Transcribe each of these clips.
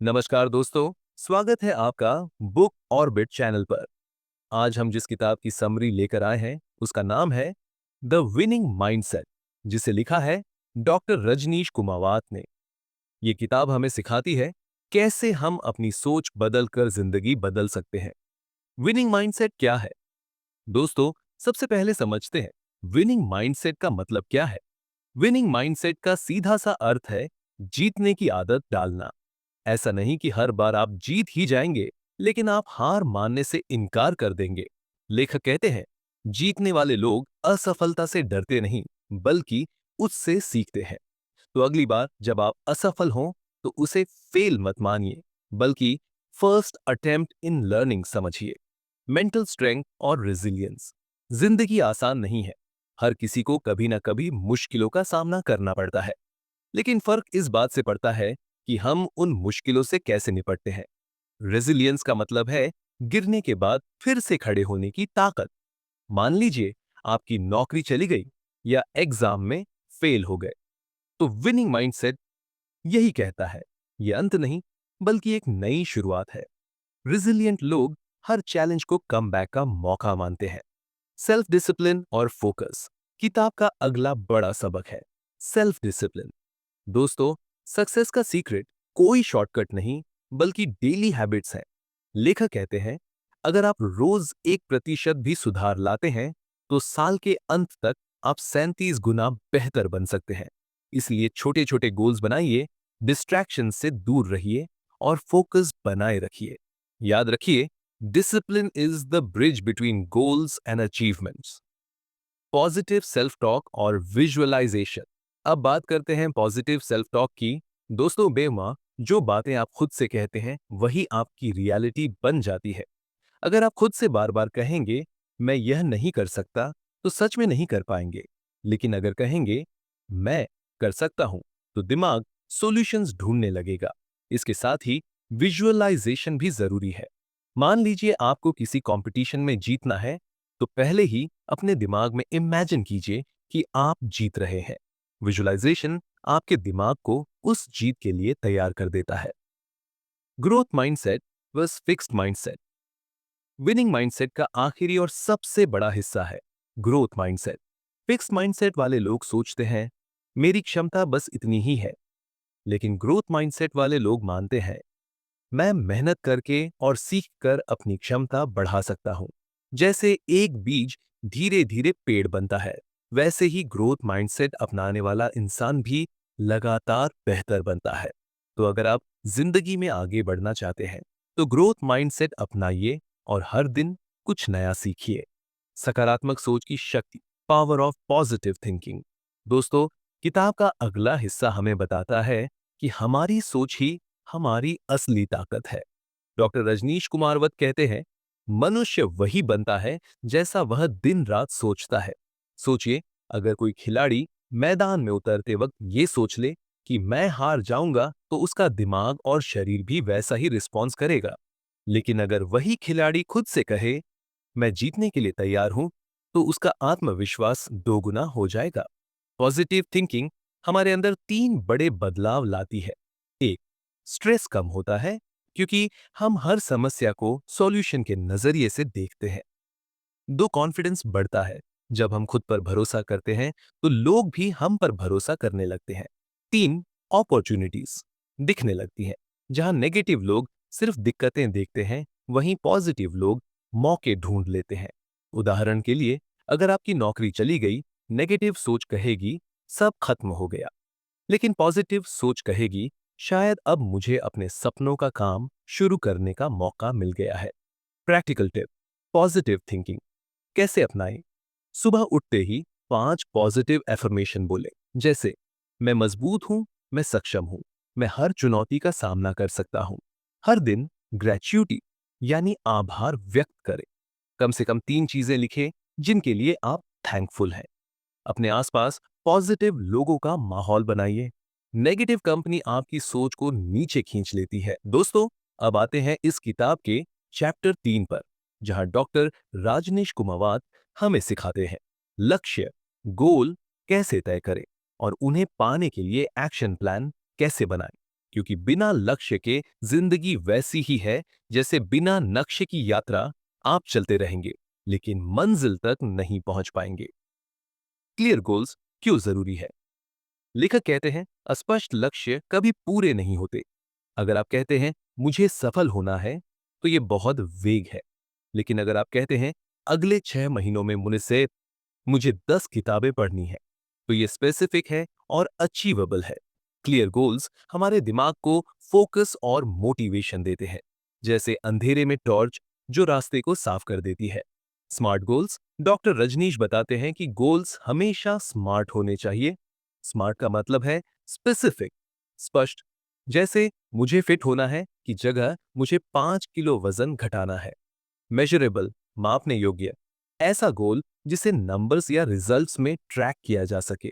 नमस्कार दोस्तों, स्वागत है आपका बुक ऑर्बिट चैनल पर। आज हम जिस किताब की समरी लेकर आए हैं, उसका नाम है द विनिंग माइंडसेट, जिसे लिखा है डॉक्टर रजनीश कुमावत ने। ये किताब हमें सिखाती है कैसे हम अपनी सोच बदलकर जिंदगी बदल सकते हैं। विनिंग माइंडसेट क्या है? दोस्तों, सबसे पहले समझते हैं विनिंग माइंडसेट का मतलब क्या है। विनिंग माइंडसेट का सीधा सा अर्थ है जीतने की आदत डालना। ऐसा नहीं कि हर बार आप जीत ही जाएंगे, लेकिन आप हार मानने से इनकार कर देंगे। लेखक कहते हैं, जीतने वाले लोग असफलता से डरते नहीं, बल्कि उससे सीखते हैं। तो अगली बार जब आप असफल हों, तो उसे फेल मत मानिए, बल्कि फर्स्ट अटेम्प्ट इन लर्निंग समझिए। मेंटल स्ट्रेंथ और रेजिलियंस। जिंदगी आसान नहीं है। हर किसी को कभी ना कभी मुश्किलों का सामना करना पड़ता है, लेकिन फर्क इस बात से पड़ता है कि हम उन मुश्किलों से कैसे निपटते हैं। रेजिलियंस का मतलब है गिरने के बाद फिर से खड़े होने की ताकत। मान लीजिए आपकी नौकरी चली गई या एग्जाम में फेल हो गए, तो विनिंग माइंडसेट यही कहता है, यह अंत नहीं, बल्कि एक नई शुरुआत है। रेजिलियंट लोग हर चैलेंज को कमबैक का मौका मानते हैं। सेल्फ डिसिप्लिन और फोकस। किताब का अगला बड़ा सबक है सेल्फ डिसिप्लिन। दोस्तों, सक्सेस का सीक्रेट कोई शॉर्टकट नहीं, बल्कि डेली हैबिट्स है। लेखक कहते हैं, अगर आप रोज 1% भी सुधार लाते हैं, तो साल के अंत तक आप 37 गुना बेहतर बन सकते हैं। इसलिए छोटे छोटे गोल्स बनाइए, डिस्ट्रैक्शन से दूर रहिए और फोकस बनाए रखिए। याद रखिए, discipline is the bridge between goals and achievements. Positive self talk और विजुअलाइजेशन। अब बात करते हैं पॉजिटिव सेल्फ टॉक की। दोस्तों, बेमा जो बातें आप खुद से कहते हैं, वही आपकी रियलिटी बन जाती है। अगर आप खुद से बार बार कहेंगे, मैं यह नहीं कर सकता, तो सच में नहीं कर पाएंगे। लेकिन अगर कहेंगे, मैं कर सकता हूं, तो दिमाग सॉल्यूशंस ढूंढने लगेगा। इसके साथ ही विजुअलाइजेशन भी जरूरी है। मान लीजिए आपको किसी कंपटीशन में जीतना है, तो पहले ही अपने दिमाग में इमेजिन कीजिए कि आप जीत रहे हैं। विजुअलाइजेशन आपके दिमाग को उस जीत के लिए तैयार कर देता है। Growth mindset versus fixed mindset. Winning mindset का आखिरी और सबसे बड़ा हिस्सा है ग्रोथ माइंडसेट। फिक्स्ड माइंडसेट वाले लोग सोचते हैं, मेरी क्षमता बस इतनी ही है। लेकिन ग्रोथ माइंडसेट वाले लोग मानते हैं, मैं मेहनत करके और सीख कर अपनी क्षमता बढ़ा सकता हूं। जैसे एक बीज धीरे धीरे पेड़ बनता है, वैसे ही ग्रोथ माइंडसेट अपनाने वाला इंसान भी लगातार बेहतर बनता है। तो अगर आप जिंदगी में आगे बढ़ना चाहते हैं, तो ग्रोथ माइंडसेट अपनाइए और हर दिन कुछ नया सीखिए। सकारात्मक सोच की शक्ति, पावर ऑफ पॉजिटिव थिंकिंग। दोस्तों, किताब का अगला हिस्सा हमें बताता है कि हमारी सोच ही हमारी असली ताकत है। डॉक्टर रजनीश कुमारवत कहते हैं, मनुष्य वही बनता है जैसा वह दिन रात सोचता है। सोचिए, अगर कोई खिलाड़ी मैदान में उतरते वक्त ये सोच ले कि मैं हार जाऊंगा, तो उसका दिमाग और शरीर भी वैसा ही रिस्पॉन्स करेगा। लेकिन अगर वही खिलाड़ी खुद से कहे, मैं जीतने के लिए तैयार हूं, तो उसका आत्मविश्वास दोगुना हो जाएगा। पॉजिटिव थिंकिंग हमारे अंदर 3 बड़े बदलाव लाती है। एक, स्ट्रेस कम होता है, क्योंकि हम हर समस्या को सॉल्यूशन के नजरिए से देखते हैं। 2, कॉन्फिडेंस बढ़ता है। जब हम खुद पर भरोसा करते हैं, तो लोग भी हम पर भरोसा करने लगते हैं। 3, अपॉर्चुनिटीज दिखने लगती हैं। जहां नेगेटिव लोग सिर्फ दिक्कतें देखते हैं, वहीं पॉजिटिव लोग मौके ढूंढ लेते हैं। उदाहरण के लिए, अगर आपकी नौकरी चली गई, नेगेटिव सोच कहेगी सब खत्म हो गया। लेकिन पॉजिटिव सोच कहेगी, शायद अब मुझे अपने सपनों का काम शुरू करने का मौका मिल गया है। प्रैक्टिकल टिप, पॉजिटिव थिंकिंग कैसे अपनाएं? सुबह उठते ही 5 पॉजिटिव एफर्मेशन बोले, जैसे मैं मजबूत हूं, मैं सक्षम हूं, मैं हर चुनौती का सामना कर सकता हूं। हर दिन ग्रेच्युटी यानी आभार व्यक्त करें। कम से कम 3 चीजें लिखें जिनके लिए आप थैंकफुल हैं। अपने आसपास पॉजिटिव लोगों का माहौल बनाइए। नेगेटिव कंपनी आपकी सोच को नीचे खींच लेती है। दोस्तों, अब आते हैं इस किताब के चैप्टर 3 पर, जहां डॉक्टर राजनीश कुमावत हमें सिखाते हैं लक्ष्य, गोल कैसे तय करें और उन्हें पाने के लिए एक्शन प्लान कैसे बनाएं। क्योंकि बिना लक्ष्य के जिंदगी वैसी ही है जैसे बिना नक्शे की यात्रा आप चलते रहेंगे लेकिन मंजिल तक नहीं पहुंच पाएंगे। क्लियर गोल्स क्यों जरूरी है? लेखक कहते हैं अस्पष्ट लक्ष्य कभी पूरे नहीं होते। अगर आप कहते हैं मुझे सफल होना है तो यह बहुत वेग है। लेकिन अगर आप कहते हैं अगले 6 महीनों में मुझे 10 किताबें पढ़नी है तो ये स्पेसिफिक है और अचीवेबल है। क्लियर गोल्स हमारे दिमाग को फोकस और मोटिवेशन देते हैं, जैसे अंधेरे में टॉर्च जो रास्ते को साफ कर देती है। स्मार्ट गोल्स डॉक्टर रजनीश बताते हैं कि गोल्स हमेशा स्मार्ट होने चाहिए। स्मार्ट का मतलब है स्पेसिफिक, स्पष्ट। जैसे मुझे फिट होना है की जगह मुझे 5 किलो वजन घटाना है। मेजरेबल, मापने योग्य, ऐसा गोल जिसे नंबर्स या रिजल्ट्स में ट्रैक किया जा सके।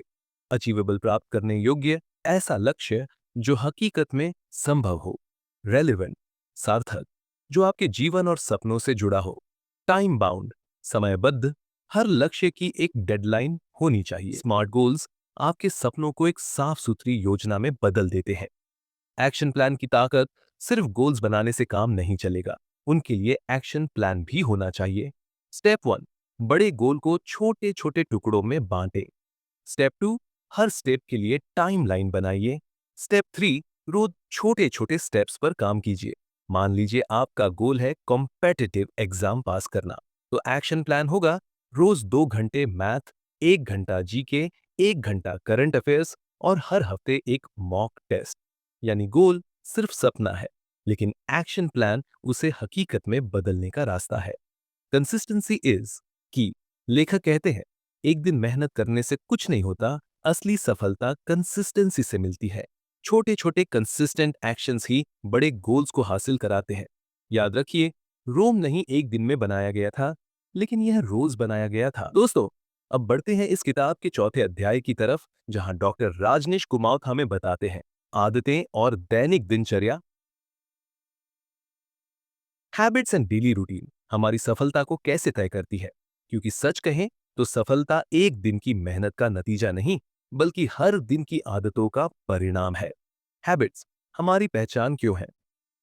अचीवेबल, प्राप्त करने योग्य, ऐसा लक्ष्य जो हकीकत में संभव हो। रेलेवेंट, सार्थक, जो आपके जीवन और सपनों से जुड़ा हो। टाइम बाउंड, समयबद्ध, हर लक्ष्य की एक डेडलाइन होनी चाहिए। स्मार्ट गोल्स आपके सपनों को एक साफ सुथरी योजना में बदल देते हैं। एक्शन प्लान की ताकत, सिर्फ गोल्स बनाने से काम नहीं चलेगा, उनके लिए एक्शन प्लान भी होना चाहिए। स्टेप 1, बड़े गोल को छोटे छोटे टुकड़ों में बांटें। स्टेप 2, हर स्टेप के लिए टाइमलाइन बनाइए। स्टेप 3, रोज छोटे छोटे स्टेप्स पर काम कीजिए। मान लीजिए आपका गोल है कॉम्पिटिटिव एग्जाम पास करना, तो एक्शन प्लान होगा रोज 2 घंटे मैथ, 1 घंटा जीके, 1 घंटा करंट अफेयर्स और हर हफ्ते एक मॉक टेस्ट। यानी गोल सिर्फ सपना है, लेकिन एक्शन प्लान उसे हकीकत में बदलने का रास्ता है। कंसिस्टेंसी इज की। लेखक कहते हैं एक दिन मेहनत करने से कुछ नहीं होता, असली सफलता कंसिस्टेंसी से मिलती है। छोटे छोटे कंसिस्टेंट एक्शंस ही बड़े गोल्स को हासिल कराते हैं। याद रखिए, रोम नहीं एक दिन में बनाया गया था, लेकिन यह रोज बनाया गया था। दोस्तों, अब बढ़ते हैं इस किताब के चौथे अध्याय की तरफ, जहां डॉक्टर राजनीश कुमावत हमें बताते हैं आदतें और दैनिक दिनचर्या। हैबिट्स एंड डेली रूटीन हमारी सफलता को कैसे तय करती है? क्योंकि सच कहें तो सफलता एक दिन की मेहनत का नतीजा नहीं, बल्कि हर दिन की आदतों का परिणाम है। हैबिट्स हमारी पहचान क्यों है?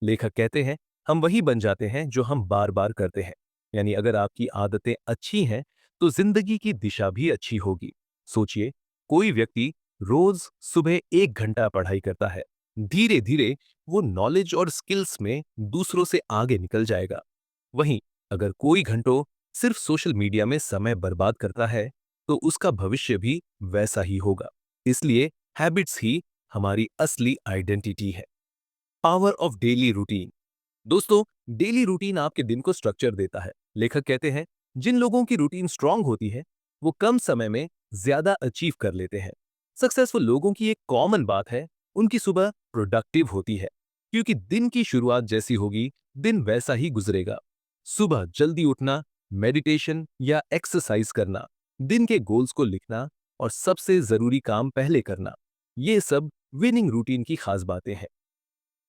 लेखक कहते हैं हम वही बन जाते हैं जो हम बार बार करते हैं। यानी अगर आपकी आदतें अच्छी हैं तो जिंदगी की दिशा भी अच्छी होगी। सोचिए, कोई व्यक्ति रोज सुबह 1 घंटा पढ़ाई करता है, धीरे धीरे वो नॉलेज और स्किल्स में दूसरों से आगे निकल जाएगा। वहीं अगर कोई घंटों सिर्फ सोशल मीडिया में समय बर्बाद करता है तो उसका भविष्य भी वैसा ही होगा। इसलिए हैबिट्स ही हमारी असली आइडेंटिटी है। Power of daily routine. दोस्तों, डेली रूटीन आपके दिन को स्ट्रक्चर देता है। लेखक कहते हैं जिन लोगों की रूटीन स्ट्रांग होती है वो कम समय में ज्यादा अचीव कर लेते हैं। सक्सेसफुल लोगों की एक कॉमन बात है, उनकी सुबह प्रोडक्टिव होती है, क्योंकि दिन की शुरुआत जैसी होगी दिन वैसा ही गुजरेगा। सुबह जल्दी उठना, मेडिटेशन या एक्सरसाइज करना, दिन के गोल्स को लिखना और सबसे जरूरी काम पहले करना, ये सब विनिंग रूटीन की खास बातें हैं।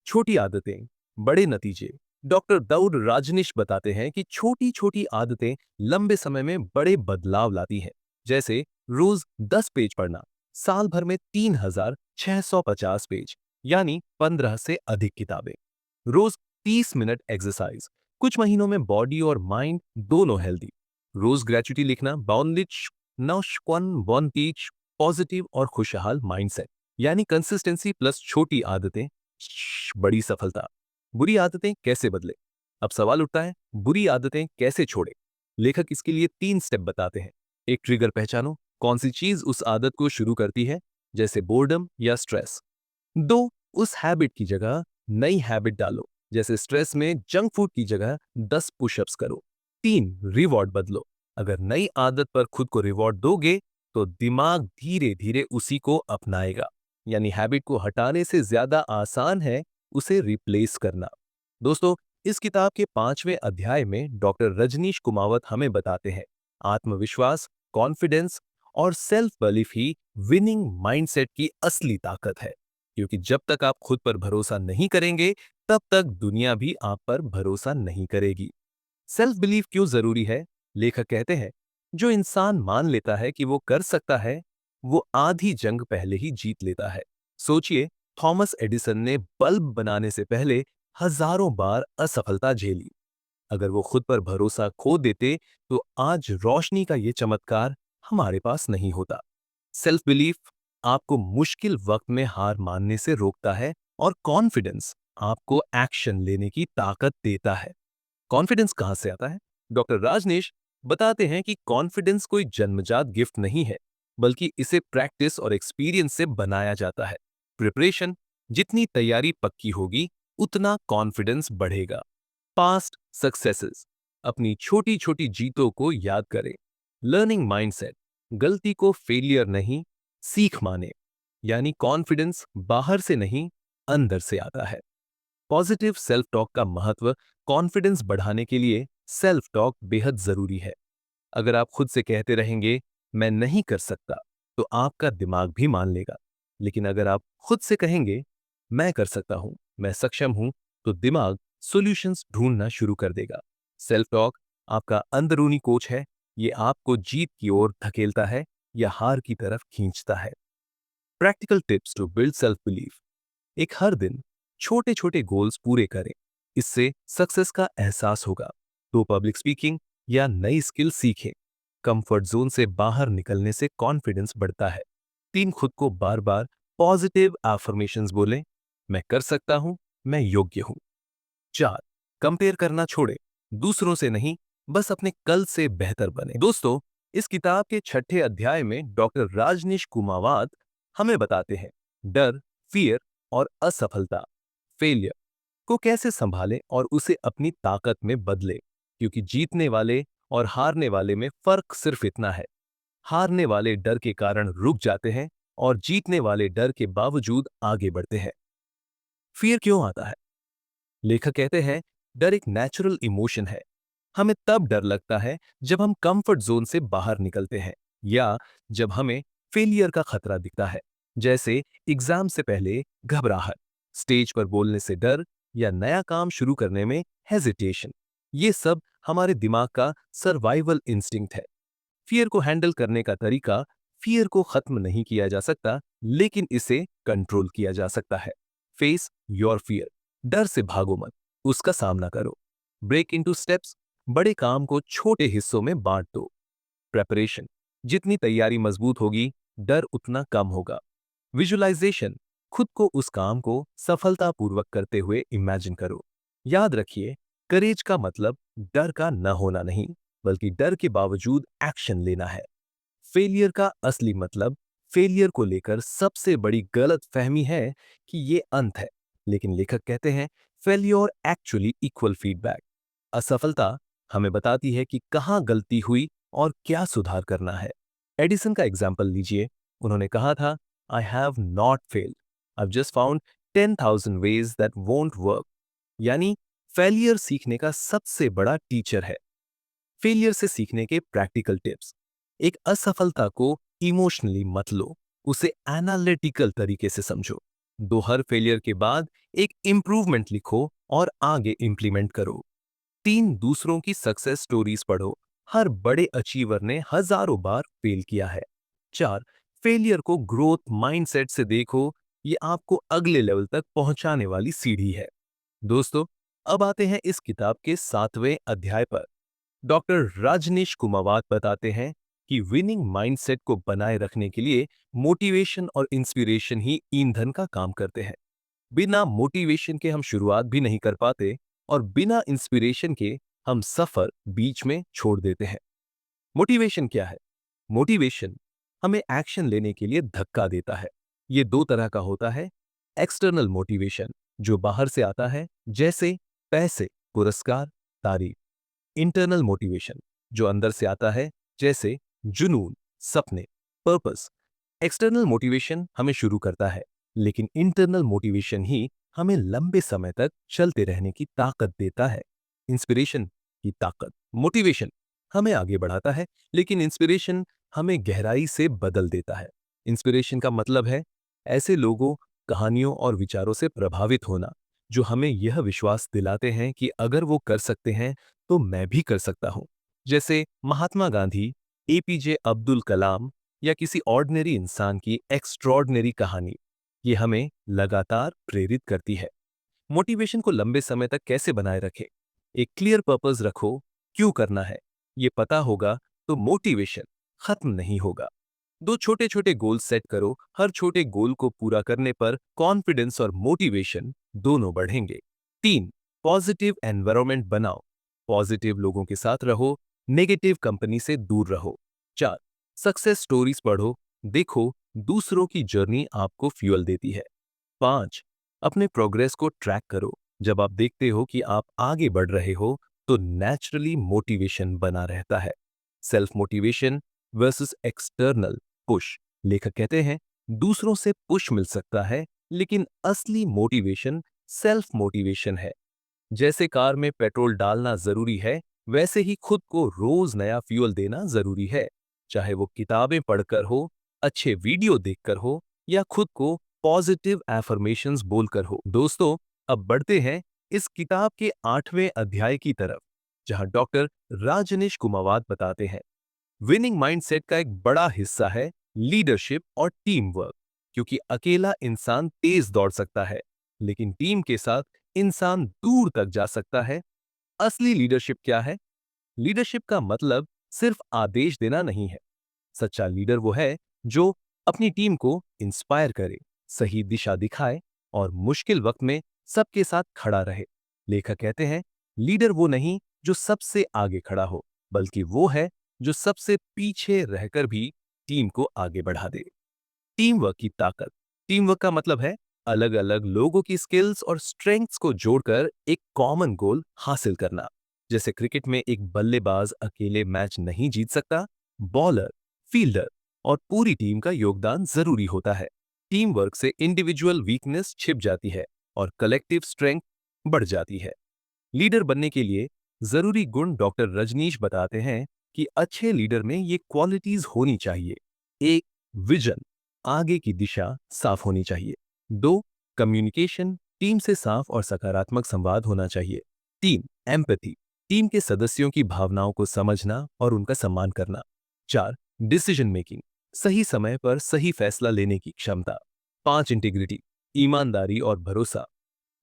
छोटी आदतें, बड़े नतीजे। डॉक्टर दाऊद राजनिश बताते हैं कि छोटी छोटी आदतें लंबे समय में बड़े बदलाव लाती हैं। जैसे रोज 10 पेज पढ़ना, साल भर में 3650 पेज, यानी 15 से अधिक किताबें। रोज 30 मिनट एक्सरसाइज, कुछ महीनों में बॉडी और माइंड दोनों हेल्दी। रोज ग्रेचुटी लिखना, बाउंडिच नौशक्वन वन टीच, पॉजिटिव और खुशहाल माइंडसेट। यानी कंसिस्टेंसी प्लस छोटी आदतें, बड़ी सफलता। बुरी आदतें कैसे बदले? अब सवाल उठता है बुरी आदतें कैसे छोड़े? लेखक इसके लिए 3 स्टेप बताते हैं। एक, ट्रिगर पहचानो, कौन सी चीज उस आदत को शुरू करती है, जैसे बोर्डम या स्ट्रेस। 2, उस हैबिट की जगह नई हैबिट डालो, जैसे स्ट्रेस में जंक फूड की जगह 10 पुशअप्स करो। 3, रिवॉर्ड बदलो, अगर नई आदत पर खुद को रिवॉर्ड दोगे तो दिमाग धीरे धीरे उसी को अपनाएगा। यानी हैबिट को हटाने से ज्यादा आसान है उसे रिप्लेस करना। दोस्तों, इस किताब के 5वें अध्याय में डॉक्टर रजनीश कुमावत हमें बताते हैं आत्मविश्वास, कॉन्फिडेंस और सेल्फ बिलीफ ही विनिंग माइंडसेट की असली ताकत है। क्योंकि जब तक आप खुद पर भरोसा नहीं करेंगे तब तक दुनिया भी आप पर भरोसा नहीं करेगी। सेल्फ बिलीफ क्यों जरूरी है? लेखक कहते हैं जो इंसान मान लेता है कि वो कर सकता है, वो आधी जंग पहले ही जीत लेता है। सोचिए, थॉमस एडिसन ने बल्ब बनाने से पहले हजारों बार असफलता झेली। अगर वो खुद पर भरोसा खो देते तो आज रोशनी का ये चमत्कार हमारे पास नहीं होता। सेल्फ बिलीफ आपको मुश्किल वक्त में हार मानने से रोकता है और कॉन्फिडेंस आपको एक्शन लेने की ताकत देता है। कॉन्फिडेंस कहां से आता है? डॉक्टर राजनेश बताते हैं कि कॉन्फिडेंस कोई जन्मजात गिफ्ट नहीं है, बल्कि इसे प्रैक्टिस और एक्सपीरियंस से बनाया जाता है। प्रिपरेशन, जितनी तैयारी पक्की होगी उतना कॉन्फिडेंस बढ़ेगा। पास्ट सक्सेसेस, अपनी छोटी छोटी जीतों को याद करें। लर्निंग माइंडसेट, गलती को फेलियर नहीं सीख माने। यानी कॉन्फिडेंस बाहर से नहीं अंदर से आता है। पॉजिटिव सेल्फ टॉक का महत्व कॉन्फिडेंस बढ़ाने के लिए सेल्फ टॉक बेहद जरूरी है। अगर आप खुद से कहते रहेंगे मैं नहीं कर सकता, तो आपका दिमाग भी मान लेगा। लेकिन अगर आप खुद से कहेंगे मैं कर सकता हूं, मैं सक्षम हूं, तो दिमाग सॉल्यूशंस ढूंढना शुरू कर देगा। सेल्फ टॉक आपका अंदरूनी कोच है। ये आपको जीत की ओर धकेलता है या हार की तरफ खींचता है। Practical tips to build self belief. एक हर दिन छोटे छोटे गोल्स पूरे करें। इससे सक्सेस का एहसास होगा। तो पब्लिक स्पीकिंग या नई स्किल सीखें। कंफर्ट जोन से बाहर निकलने से कॉन्फिडेंस बढ़ता है। 3, खुद को बार बार पॉजिटिव एफर्मेशंस बोलें। मैं कर सकता हूं, मैं योग्य हूं। 4, कंपेयर करना छोड़ें। दूसरों से नहीं, बस अपने कल से बेहतर बने। दोस्तों, इस किताब के 6ठे अध्याय में डॉक्टर राजनीश कुमावत हमें बताते हैं डर, फियर और असफलता, फेलियर को कैसे संभालें और उसे अपनी ताकत में बदलें। क्योंकि जीतने वाले और हारने वाले में फर्क सिर्फ इतना है, हारने वाले डर के कारण रुक जाते हैं और जीतने वाले डर के बावजूद आगे बढ़ते हैं। फियर क्यों आता है? लेखक कहते हैं डर एक नेचुरल इमोशन है। हमें तब डर लगता है जब हम कंफर्ट जोन से बाहर निकलते हैं या जब हमें फेलियर का खतरा दिखता है। जैसे एग्जाम से पहले घबराहट, स्टेज पर बोलने से डर या नया काम शुरू करने में हेजिटेशन। ये सब हमारे दिमाग का सर्वाइवल इंस्टिंक्ट है। फियर को हैंडल करने का तरीका, फियर को खत्म नहीं किया जा सकता, लेकिन इसे कंट्रोल किया जा सकता है। फेस योर फियर, डर से भागो मत, उसका सामना करो। ब्रेक इनटू स्टेप्स, बड़े काम को छोटे हिस्सों में बांट दो। प्रेपरेशन, जितनी तैयारी मजबूत होगी डर उतना कम होगा। विजुअलाइजेशन, खुद को उस काम को सफलतापूर्वक करते हुए इमेजिन करो। याद रखिए, करेज का मतलब डर का न होना नहीं, बल्कि डर के बावजूद एक्शन लेना है। फेलियर का असली मतलब फेलियर को लेकर सबसे बड़ी गलत फहमी है कि ये अंत है। लेकिन लेखक कहते हैं फेलियर एक्चुअली इक्वल फीडबैक। असफलता हमें बताती है कि कहाँ गलती हुई और क्या सुधार करना है। एडिसन का एग्जाम्पल लीजिए। उन्होंने कहा था I have not failed, I just found 10,000 ways that won't work. यानी फेलियर सीखने का सबसे बड़ा टीचर है। फेलियर से सीखने के प्रैक्टिकल टिप्स। एक असफलता को इमोशनली मत लो, उसे एनालिटिकल तरीके से समझो। हर फेलियर के बाद एक इंप्रूवमेंट लिखो और आगे इंप्लीमेंट करो। 3, दूसरों की सक्सेस स्टोरीज पढ़ो। हर बड़े अचीवर ने हजारों बार फेल किया है। 4, फेलियर को ग्रोथ माइंडसेट से देखो। ये आपको अगले लेवल तक पहुंचाने वाली सीढ़ी है। दोस्तों, अब आते हैं इस किताब के 7वें अध्याय पर। डॉक्टर राजनीश कुमावत बताते हैं कि विनिंग माइंडसेट को बनाए रखने के लिए मोटिवेशन और इंस्पिरेशन ही ईंधन का काम करते हैं। बिना मोटिवेशन के हम शुरुआत भी नहीं कर पाते और बिना इंस्पिरेशन के हम सफर बीच में छोड़ देते हैं। मोटिवेशन क्या है? मोटिवेशन हमें एक्शन लेने के लिए धक्का देता है। ये 2 तरह का होता है। एक्सटर्नल मोटिवेशन, जो बाहर से आता है, जैसे पैसे, पुरस्कार, तारीफ। इंटरनल मोटिवेशन, जो अंदर से आता है, जैसे जुनून, सपने, पर्पस। एक्सटर्नल मोटिवेशन हमें शुरू करता है, लेकिन इंटरनल मोटिवेशन ही हमें लंबे समय तक चलते रहने की ताकत देता है। इंस्पिरेशन की ताकत। मोटिवेशन हमें आगे बढ़ाता है, लेकिन इंस्पिरेशन हमें गहराई से बदल देता है। इंस्पिरेशन का मतलब है ऐसे लोगों, कहानियों और विचारों से प्रभावित होना, जो हमें यह विश्वास दिलाते हैं कि अगर वो कर सकते हैं तो मैं भी कर सकता हूं। जैसे महात्मा गांधी, एपीजे अब्दुल कलाम या किसी ऑर्डिनरी इंसान की एक्स्ट्रॉर्डिनरी कहानी। ये हमें लगातार प्रेरित करती है। मोटिवेशन को लंबे समय तक कैसे बनाए रखें? एक क्लियर पर्पस रखो, क्यों करना है ये पता होगा तो मोटिवेशन खत्म नहीं होगा। दो छोटे छोटे गोल सेट करो, हर छोटे गोल को पूरा करने पर कॉन्फिडेंस और मोटिवेशन दोनों बढ़ेंगे। 3, पॉजिटिव एनवायरनमेंट बनाओ, पॉजिटिव लोगों के साथ रहो, नेगेटिव कंपनी से दूर रहो। 4, सक्सेस स्टोरीज पढ़ो, देखो दूसरों की जर्नी आपको फ्यूल देती है। 5, अपने प्रोग्रेस को ट्रैक करो, जब आप देखते हो कि आप आगे बढ़ रहे हो तो नेचुरली मोटिवेशन बना रहता है। Self motivation versus external push. लेखक कहते हैं दूसरों से पुश मिल सकता है, लेकिन असली मोटिवेशन सेल्फ मोटिवेशन है। जैसे कार में पेट्रोल डालना जरूरी है, वैसे ही खुद को रोज नया फ्यूल देना जरूरी है। चाहे वो किताबें पढ़कर हो, अच्छे वीडियो देखकर हो, या खुद को पॉजिटिव एफर्मेशंस बोलकर हो। दोस्तों, अब बढ़ते हैं इस किताब के 8वें अध्याय की तरफ, जहां डॉक्टर राजनीश कुमावत बताते हैं विनिंग माइंडसेट का एक बड़ा हिस्सा है लीडरशिप और टीम वर्क। क्योंकि अकेला इंसान तेज दौड़ सकता है, लेकिन टीम के साथ इंसान दूर तक जा सकता है। असली लीडरशिप क्या है? लीडरशिप का मतलब सिर्फ आदेश देना नहीं है। सच्चा लीडर वो है जो अपनी टीम को इंस्पायर करे, सही दिशा दिखाए और मुश्किल वक्त में सबके साथ खड़ा रहे। लेखक कहते हैं लीडर वो नहीं जो सबसे आगे खड़ा हो, बल्कि वो है जो सबसे पीछे रहकर भी टीम को आगे बढ़ा दे। टीम वर्क की ताकत। टीम वर्क का मतलब है अलग अलग लोगों की स्किल्स और स्ट्रेंथ्स को जोड़कर एक कॉमन गोल हासिल करना। जैसे क्रिकेट में एक बल्लेबाज अकेले मैच नहीं जीत सकता, बॉलर, फील्डर और पूरी टीम का योगदान जरूरी होता है। टीम वर्क से इंडिविजुअल वीकनेस छिप जाती है और कलेक्टिव स्ट्रेंथ बढ़ जाती है। लीडर बनने के लिए जरूरी गुण डॉक्टर रजनीश बताते हैं कि अच्छे लीडर में ये क्वालिटीज होनी चाहिए। एक, विजन, आगे की दिशा साफ होनी चाहिए। 2, कम्युनिकेशन, टीम से साफ और सकारात्मक संवाद होना चाहिए। 3, एम्पैथी, टीम के सदस्यों की भावनाओं को समझना और उनका सम्मान करना। 4, डिसीजन मेकिंग, सही समय पर सही फैसला लेने की क्षमता। 5, इंटीग्रिटी, ईमानदारी और भरोसा,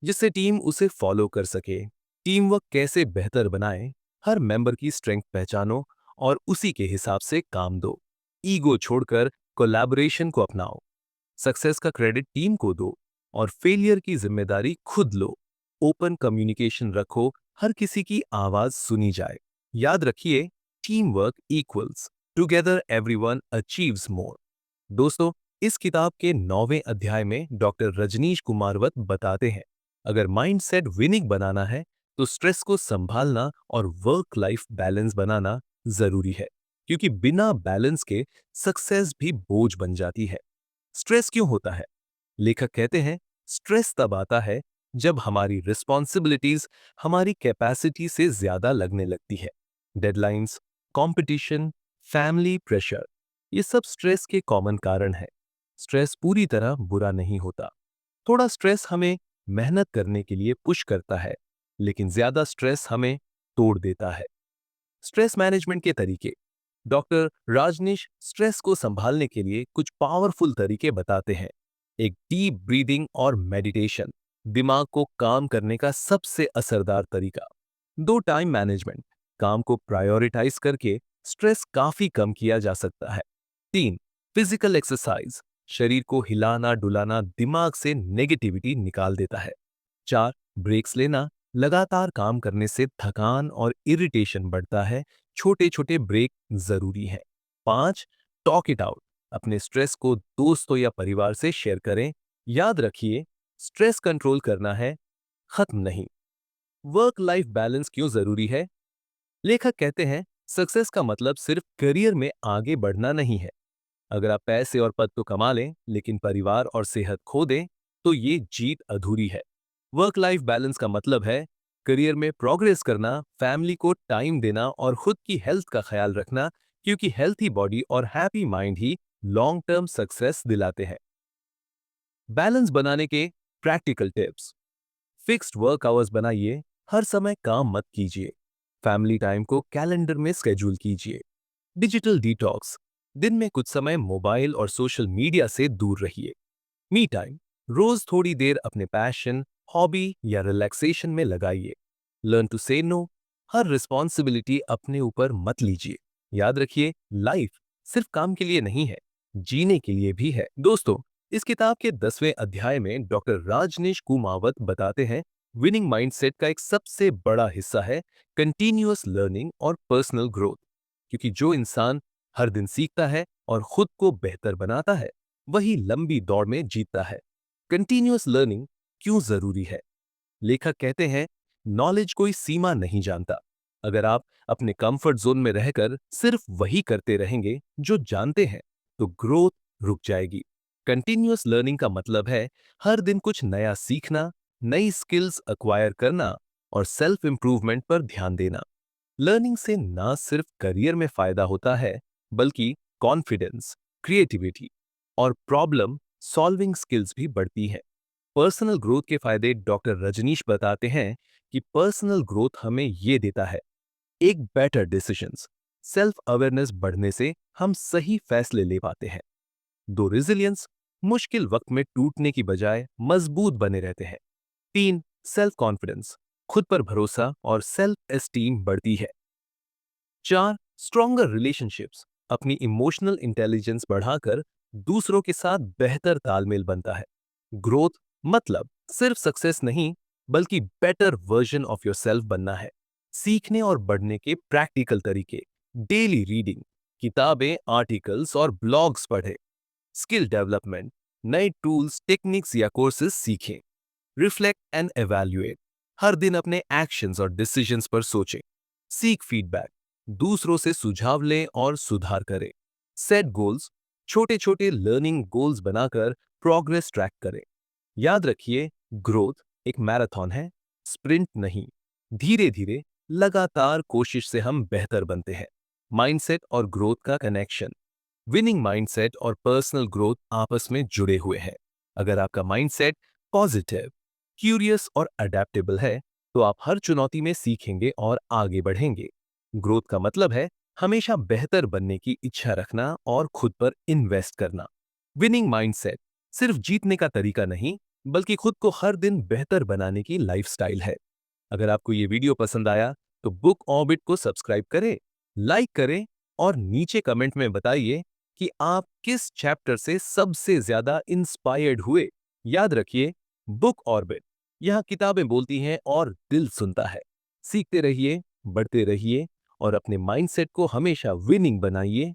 जिससे टीम उसे फॉलो कर सके। टीम वर्क कैसे बेहतर बनाए? हर मेंबर की स्ट्रेंथ पहचानो और उसी के हिसाब से काम दो। ईगो छोड़कर कोलैबोरेशन को अपनाओ। सक्सेस का क्रेडिट टीम को दो और फेलियर की जिम्मेदारी खुद लो। ओपन कम्युनिकेशन रखो, हर किसी की आवाज सुनी जाए। याद रखिए, team work equals together everyone achieves more. दोस्तों, इस किताब के 9वें अध्याय में डॉक्टर रजनीश कुमारवत बताते हैं अगर माइंडसेट विनिंग बनाना है तो स्ट्रेस को संभालना और वर्क लाइफ बैलेंस बनाना जरूरी है, क्योंकि बिना बैलेंस के सक्सेस भी बोझ बन जाती है। स्ट्रेस क्यों होता है? लेखक कहते हैं स्ट्रेस तब आता है जब हमारी रिस्पॉन्सिबिलिटीज हमारी कैपेसिटी से ज्यादा लगने लगती है। डेडलाइंस, कंपटीशन, फैमिली प्रेशर, ये सब स्ट्रेस के कॉमन कारण है। स्ट्रेस पूरी तरह बुरा नहीं होता। थोड़ा स्ट्रेस हमें मेहनत करने के लिए पुश करता है, लेकिन ज्यादा स्ट्रेस हमें तोड़ देता है। स्ट्रेस मैनेजमेंट के तरीके। डॉक्टर राजनीश स्ट्रेस को संभालने के लिए कुछ पावरफुल तरीके बताते हैं। एक, डीप ब्रीदिंग और मेडिटेशन, दिमाग को काम करने का सबसे असरदार तरीका। 2, टाइम मैनेजमेंट, काम को प्रायोरिटाइज करके स्ट्रेस काफी कम किया जा सकता है। 3, फिजिकल एक्सरसाइज, शरीर को हिलाना डुलाना दिमाग से नेगेटिविटी निकाल देता है। 4, ब्रेक्स लेना, लगातार काम करने से थकान और इरिटेशन बढ़ता है, छोटे छोटे ब्रेक जरूरी हैं। 5, टॉक इट आउट, अपने स्ट्रेस को दोस्तों या परिवार से शेयर करें। याद रखिए, स्ट्रेस कंट्रोल करना है, खत्म नहीं। वर्क लाइफ बैलेंस क्यों जरूरी है? लेखक कहते हैं सक्सेस का मतलब सिर्फ करियर में आगे बढ़ना नहीं है। अगर आप पैसे और पद तो कमा लें, लेकिन परिवार और सेहत खो दें, तो ये जीत अधूरी है। वर्क लाइफ बैलेंस का मतलब है करियर में प्रोग्रेस करना, फैमिली को टाइम देना और खुद की हेल्थ का ख्याल रखना, क्योंकि हेल्थी बॉडी और हैप्पी माइंड ही लॉन्ग टर्म सक्सेस दिलाते हैं। बैलेंस बनाने के practical tips. Fixed work hours बनाइए, हर समय काम मत कीजिए। फैमिली टाइम को कैलेंडर में स्केड्यूल कीजिए। डिजिटल डिटॉक्स, दिन में कुछ समय मोबाइल और सोशल मीडिया से दूर रहिए। मी टाइम, रोज थोड़ी देर अपने पैशन, हॉबी या रिलैक्सेशन में लगाइए। लर्न टू से नो। हर रिस्पॉन्सिबिलिटी अपने ऊपर मत लीजिए। याद रखिए, लाइफ सिर्फ काम के लिए नहीं है, जीने के लिए भी है। दोस्तों, इस किताब के 10वें अध्याय में डॉक्टर राजनीश कुमावत बताते हैं विनिंग माइंडसेट का एक सबसे बड़ा हिस्सा है कंटिन्यूअस लर्निंग और पर्सनल ग्रोथ। क्योंकि जो इंसान हर दिन सीखता है और खुद को बेहतर बनाता है, वही लंबी दौड़ में जीतता है। कंटिन्यूअस लर्निंग क्यों जरूरी है? लेखक कहते हैं, नॉलेज कोई सीमा नहीं जानता। अगर आप अपने कंफर्ट जोन में रहकर सिर्फ वही करते रहेंगे जो जानते हैं, तो ग्रोथ रुक जाएगी। कंटिन्यूअस लर्निंग का मतलब है हर दिन कुछ नया सीखना, नई स्किल्स अक्वायर करना और सेल्फ इंप्रूवमेंट पर ध्यान देना। लर्निंग से ना सिर्फ करियर में फायदा होता है, बल्कि कॉन्फिडेंस, क्रिएटिविटी और प्रॉब्लम सॉल्विंग स्किल्स भी बढ़ती हैं। पर्सनल ग्रोथ के फायदे डॉक्टर रजनीश बताते हैं कि पर्सनल ग्रोथ हमें ये देता है एक बेटर डिसीजंस, सेल्फ अवेयरनेस बढ़ने से हम सही फैसले ले पाते हैं। दो, रेजिलियंस, मुश्किल वक्त में टूटने की बजाय मजबूत बने रहते हैं। तीन, सेल्फ कॉन्फिडेंस, खुद पर भरोसा और सेल्फ एस्टीम बढ़ती है। चार, स्ट्रॉन्गर रिलेशनशिप्स, अपनी इमोशनल इंटेलिजेंस बढ़ाकर दूसरों के साथ बेहतर तालमेल बनता है। ग्रोथ मतलब सिर्फ सक्सेस नहीं, बल्कि बेटर वर्जन ऑफ योरसेल्फ बनना है। सीखने और बढ़ने के प्रैक्टिकल तरीके, डेली रीडिंग, किताबें, आर्टिकल्स और ब्लॉग्स पढ़ें। स्किल डेवलपमेंट, नए टूल्स, टेक्निक्स या कोर्सेज सीखें। रिफ्लेक्ट एंड एवैल्यूएट, हर दिन अपने एक्शंस और डिसीजंस पर सोचें। सीक फीडबैक, दूसरों से सुझाव लें और सुधार करें। सेट गोल्स, छोटे छोटे लर्निंग गोल्स बनाकर प्रोग्रेस ट्रैक करें। याद रखिए, ग्रोथ एक मैराथन है, स्प्रिंट नहीं। धीरे धीरे, लगातार कोशिश से हम बेहतर बनते हैं। माइंडसेट और ग्रोथ का कनेक्शन, विनिंग माइंडसेट और पर्सनल ग्रोथ आपस में जुड़े हुए हैं। अगर आपका माइंडसेट पॉजिटिव, क्यूरियस और अडेप्टेबल है, तो आप हर चुनौती में सीखेंगे और आगे बढ़ेंगे। ग्रोथ का मतलब है हमेशा बेहतर बनने की इच्छा रखना और खुद पर इन्वेस्ट करना। विनिंग माइंडसेट सिर्फ जीतने का तरीका नहीं, बल्कि खुद को हर दिन बेहतर बनाने की लाइफस्टाइल है। अगर आपको ये वीडियो पसंद आया, तो बुक ऑर्बिट को सब्सक्राइब करें, लाइक करें और नीचे कमेंट में बताइए कि आप किस चैप्टर से सबसे ज्यादा इंस्पायर्ड हुए। याद रखिए, बुक ऑर्बिट, यहां किताबें बोलती हैं और दिल सुनता है। सीखते रहिए, बढ़ते रहिए और अपने माइंडसेट को हमेशा विनिंग बनाइए।